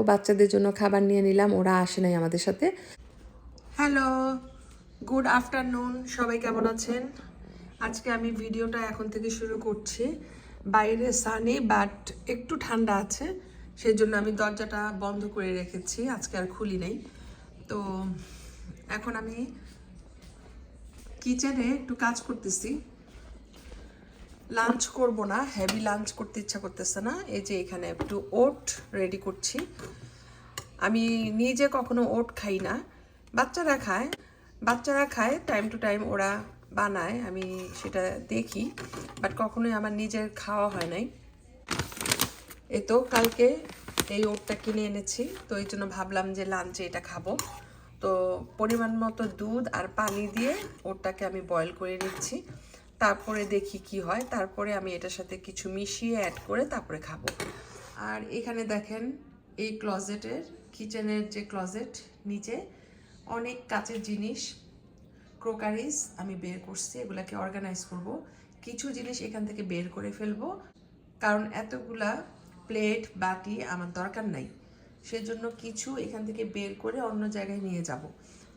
বাচ্চাদের জন্য খাবার নিয়ে নিলাম, ওরা আসে নাই আমাদের সাথে। হ্যালো, গুড আফটারনুন, সবাই কেমন আছেন? আজকে আমি ভিডিওটা এখন থেকে শুরু করছি। বাইরে সানি বাট একটু ঠান্ডা আছে, সেই জন্য আমি দরজাটা বন্ধ করে রেখেছি, আজকে আর খুলি নাই। তো এখন আমি কিচেনে একটু কাজ করতেছি। লাঞ্চ করব না, হেভি লাঞ্চ করতে ইচ্ছা করতেছে না। এই যে এখানে একটু ওট রেডি করছি। আমি নিজে কখনো ওট খাই না, বাচ্চারা খায় টাইম টু টাইম, ওরা বানায়, আমি সেটা দেখি, বাট কখনোই আমার নিজের খাওয়া হয় নাই। এই তো কালকে এই ওটটা কিনে এনেছি, তো এই জন্য ভাবলাম যে লাঞ্চে এটা খাবো। তো পরিমাণ মতো দুধ আর পানি দিয়ে ওটটাকে আমি বয়েল করে নিচ্ছি, তারপরে দেখি কি হয়, তারপরে আমি এটার সাথে কিছু মিশিয়ে অ্যাড করে তারপরে খাবো। আর এখানে দেখেন এই ক্লজেটের, কিচেনের যে ক্লজেট, নিচে অনেক কাচের জিনিস, ক্রোকারিজ আমি বের করছি, এগুলাকে অর্গানাইজ করব। কিছু জিনিস এখান থেকে বের করে ফেলবো, কারণ এতগুলা প্লেট বাটি আমার দরকার নাই, সেজন্য কিছু এখান থেকে বের করে অন্য জায়গায় নিয়ে যাব,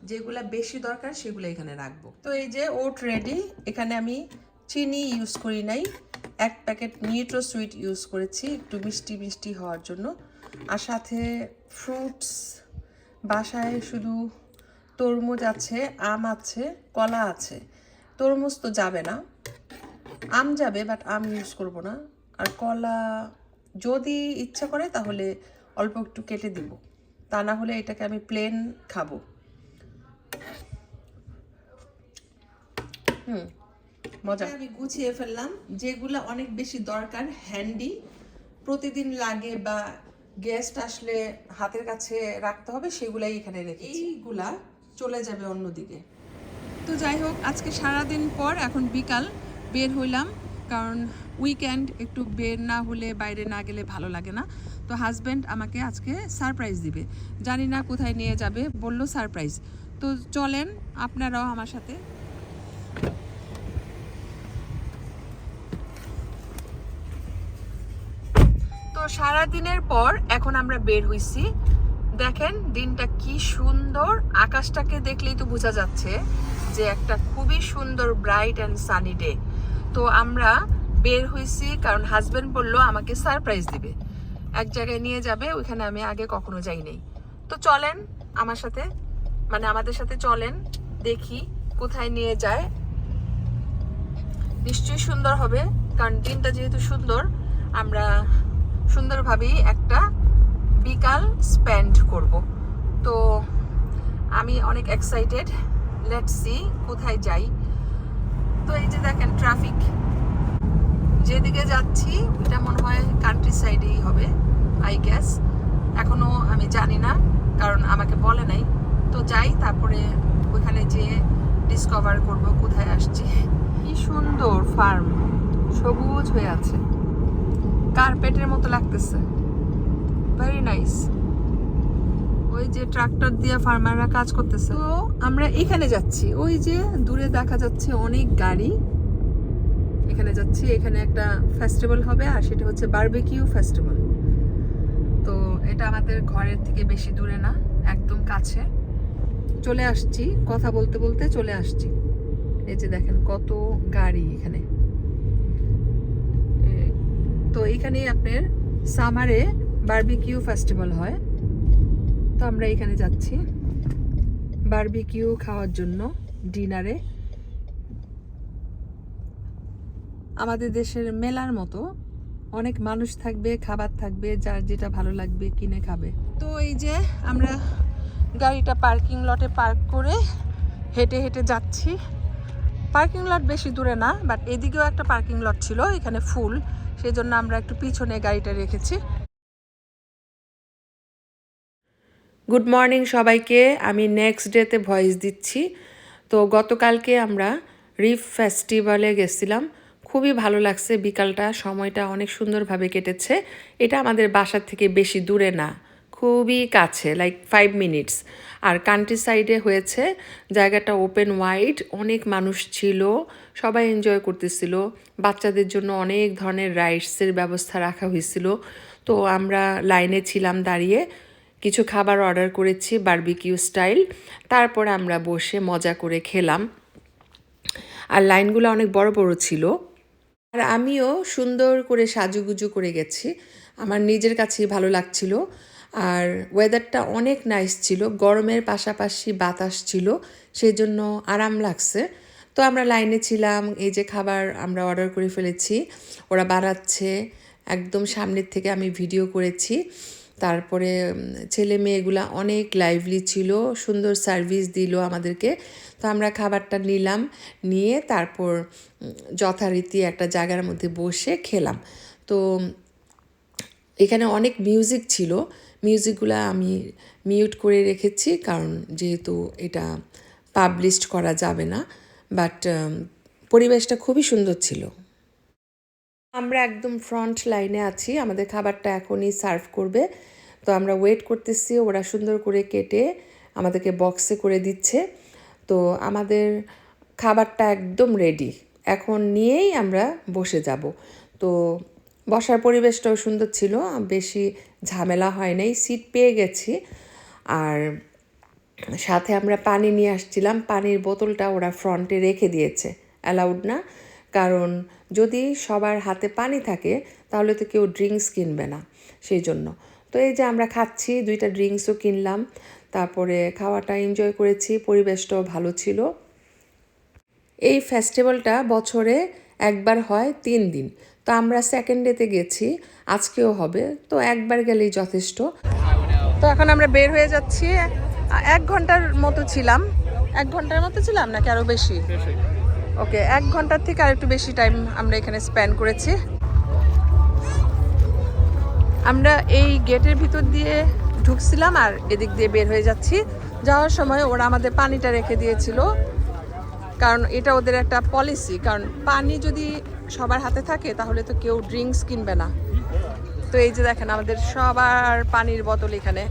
যেগুলা বেশি দরকার সেগুলো এখানে রাখবো। তো এই যে ওট রেডি। এখানে আমি চিনি ইউজ করি নাই, এক প্যাকেট নিউট্রো সুইট ইউজ করেছি একটু মিষ্টি মিষ্টি হওয়ার জন্য। আর সাথে ফ্রুটস, বাসায় শুধু তরমুজ আছে, আম আছে, কলা আছে। তরমুজ তো যাবে না, আম যাবে, বাট আম ইউজ করব না। আর কলা যদি ইচ্ছা করে তাহলে অল্প একটু কেটে দিব, তা না হলে এটাকে আমি প্লেন খাবো। মজা। আমি গুছিয়ে ফেললাম, যেগুলো অনেক বেশি দরকার, হ্যান্ডি, প্রতিদিন লাগে বা গেস্ট আসলে হাতের কাছে রাখতে হবে, সেগুলাই এখানে রেখেছি। এইগুলা চলে যাবে অন্যদিকে। তো যাই হোক, আজকে সারাদিন পর এখন বিকাল বের হইলাম, কারণ উইকেন্ড, একটু বের না হলে, বাইরে না গেলে ভালো লাগে না। তো হাজব্যান্ড আমাকে আজকে সারপ্রাইজ দিবে, জানি না কোথায় নিয়ে যাবে, বললো সারপ্রাইজ। তো চলেন আপনারাও আমার সাথে। তো সারাদিনের পর এখন আমরা বের হইছি। দেখেন দিনটা কি সুন্দর, আকাশটাকে দেখলেই তো বোঝা যাচ্ছে যে একটা খুবই সুন্দর ব্রাইট অ্যান্ড সানি ডে। তো আমরা বের হইছি কারণ হাজবেন্ড বললো আমাকে সারপ্রাইজ দিবে, এক জায়গায় নিয়ে যাবে, ওইখানে আমি আগে কখনো যাই নাই। তো চলেন আমার সাথে, মানে আমাদের সাথে চলেন, দেখি কোথায় নিয়ে যায়। নিশ্চয়ই সুন্দর হবে, কারণ দিনটা যেহেতু সুন্দর, আমরা সুন্দরভাবেই একটা বিকাল স্পেন্ড করব। তো আমি অনেক এক্সাইটেড, লেটস সি কোথায় যাই। তো এই যে দেখেন ট্রাফিক, যেদিকে যাচ্ছি এটা মনে হয় কান্ট্রি সাইডেই হবে আই গেস, এখনো আমি জানি না কারণ আমাকে বলে নাই। তো যাই, তারপরে ওইখানে যেয়ে ডিসকভার করব কোথায় আসছি। কি সুন্দর ফার্ম, সবুজ হয়ে আছে, কার্পেটের মতো লাগতেছে, ভেরি নাইস। ওই যে ট্রাক্টর দিয়ে ফার্মাররা কাজ করতেছে। তো আমরা এখানে যাচ্ছি, ওই যে দূরে দেখা যাচ্ছে অনেক গাড়ি, এখানে যাচ্ছি। এখানে একটা ফেস্টিভ্যাল হবে, আর সেটা হচ্ছে বারবিকিউ ফেস্টিভ্যাল। তো এটা আমাদের ঘরের থেকে বেশি দূরে না, একদম কাছে। চলে আসছি, কথা বলতে বলতে চলে আসছি। এই যে দেখেন কত গাড়ি এখানে। তো এইখানে আপনার সামারে বারবিকিউ ফেস্টিভ্যাল হয়, তো আমরা এখানে যাচ্ছি বারবিকিউ খাওয়ার জন্য ডিনারে। আমাদের দেশের মেলার মতো অনেক মানুষ থাকবে, খাবার থাকবে, যার যেটা ভালো লাগবে কিনে খাবে। তো এই যে আমরা গাড়িটা পার্কিং লটে পার্ক করে হেঁটে হেঁটে যাচ্ছি। পার্কিং লট বেশি দূরে না, বাট এদিকেও একটা পার্কিং লট ছিল, এখানে ফুল, সেই জন্য আমরা একটু পিছনে গাড়িটা রেখেছি। গুড মর্নিং সবাইকে, আমি নেক্সট ডেতে ভয়েস দিচ্ছি। তো গতকালকে আমরা রিফ ফেস্টিভ্যালে গেছিলাম, খুবই ভালো লাগছে, বিকালটা সময়টা অনেক সুন্দরভাবে কেটেছে। এটা আমাদের বাসার থেকে বেশি দূরে না, খুবই কাছে, লাইক 5 মিনিটস। আর কান্ট্রি সাইডে হয়েছে, জায়গাটা ওপেন ওয়াইড, অনেক মানুষ ছিল, সবাই এনজয় করতেছিল। বাচ্চাদের জন্য অনেক ধরনের রাইডসের ব্যবস্থা রাখা হয়েছিল। তো আমরা লাইনে ছিলাম দাঁড়িয়ে, কিছু খাবার অর্ডার করেছি বারবিকিউ স্টাইল। তারপরে আমরা বসে মজা করে খেলাম। আর লাইনগুলো অনেক বড় বড় ছিল। আর আমিও সুন্দর করে সাজুগুজু করে গেছি, আমার নিজের কাছেই ভালো লাগছিল। আর ওয়েদারটা অনেক নাইস ছিল, গরমের পাশাপাশি বাতাস ছিল, সেই জন্য আরাম লাগছে। তো আমরা লাইনে ছিলাম, এই যে খাবার আমরা অর্ডার করে ফেলেছি, ওরা বাড়াচ্ছে একদম সামনের থেকে আমি ভিডিও করেছি। তারপরে ছেলে মেয়েগুলা অনেক লাইভলি ছিল, সুন্দর সার্ভিস দিল আমাদেরকে। তো আমরা খাবারটা নিলাম, নিয়ে তারপর যথারীতি একটা জায়গার মধ্যে বসে খেলাম। তো এখানে অনেক মিউজিক ছিল, মিউজিকগুলো আমি মিউট করে রেখেছি, কারণ যেহেতু এটা পাবলিশড করা যাবে না। বাট পরিবেশটা খুবই সুন্দর ছিল। আমরা একদম ফ্রন্ট লাইনে আছি, আমাদের খাবারটা এখনই সার্ভ করবে। তো আমরা ওয়েট করতেছি, ওরা সুন্দর করে কেটে আমাদেরকে বক্সে করে দিচ্ছে। তো আমাদের খাবারটা একদম রেডি, এখন নিয়েই আমরা বসে যাব। তো বসার পরিবেশটাও সুন্দর ছিল, বেশি ঝামেলা হয় নাই, সিট পেয়ে গেছি। আর সাথে আমরা পানি নিয়ে আসছিলাম, পানির বোতলটা ওরা ফ্রন্টে রেখে দিয়েছে, অ্যালাউড না, কারণ যদি সবার হাতে পানি থাকে তাহলে তো কেউ ড্রিঙ্কস কিনবে না, সেই জন্য। তো এই যে আমরা খাচ্ছি, 2টা ড্রিঙ্কসও কিনলাম, তারপরে খাওয়াটা এনজয় করেছি, পরিবেশটাও ভালো ছিল। এই ফেস্টিভ্যালটা বছরে একবার হয় 3 দিন, তো আমরা সেকেন্ড ডেতে গেছি, আজকেও হবে, তো একবার গেলেই যথেষ্ট। তো এখন আমরা বের হয়ে যাচ্ছি, 1 ঘন্টার মতো ছিলাম, 1 ঘন্টার মতো ছিলাম নাকি আরও বেশি? ওকে, 1 ঘন্টার থেকে আর একটু বেশি টাইম আমরা এখানে স্পেন্ড করেছি। আমরা এই গেটের ভিতর দিয়ে ঢুকছিলাম আর এদিক দিয়ে বের হয়ে যাচ্ছি। যাওয়ার সময় ওরা আমাদের পানিটা রেখে দিয়েছিল, কারণ এটা ওদের একটা পলিসি, কারণ পানি যদি সবার হাতে থাকে তাহলে তো কেউ ড্রিঙ্কস কিনবে না। তো এই যে দেখেন আমাদের সবার পানির বোতল এখানে,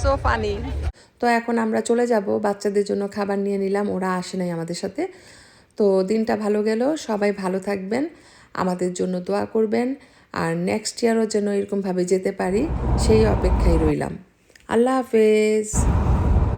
সো ফানি। তো এখন আমরা চলে যাব, বাচ্চাদের জন্য খাবার নিয়ে নিলাম, ওরা আসে নাই আমাদের সাথে। তো দিনটা ভালো গেল, সবাই ভালো থাকবেন, আমাদের জন্য দোয়া করবেন, আর নেক্সট ইয়ারও যেন এরকমভাবে যেতে পারি সেই অপেক্ষায় রইলাম। আল্লাহ হাফেজ।